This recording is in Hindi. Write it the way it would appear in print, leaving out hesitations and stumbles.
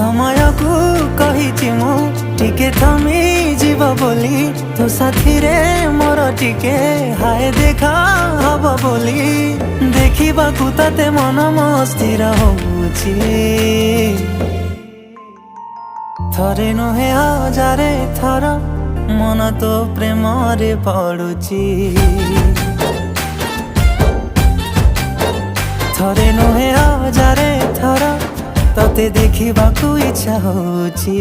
समय को कही मु टिके थमी जीव बोली तो साथी रे मोर टिके हाय देखा हब बोली देखा ताते मन मस्थिर होउछि थरे नुहे हजारे थर मन तो प्रेम रे पड़ुछि थरे नुहे हजारे थर तते देखा इच्छा होउछि।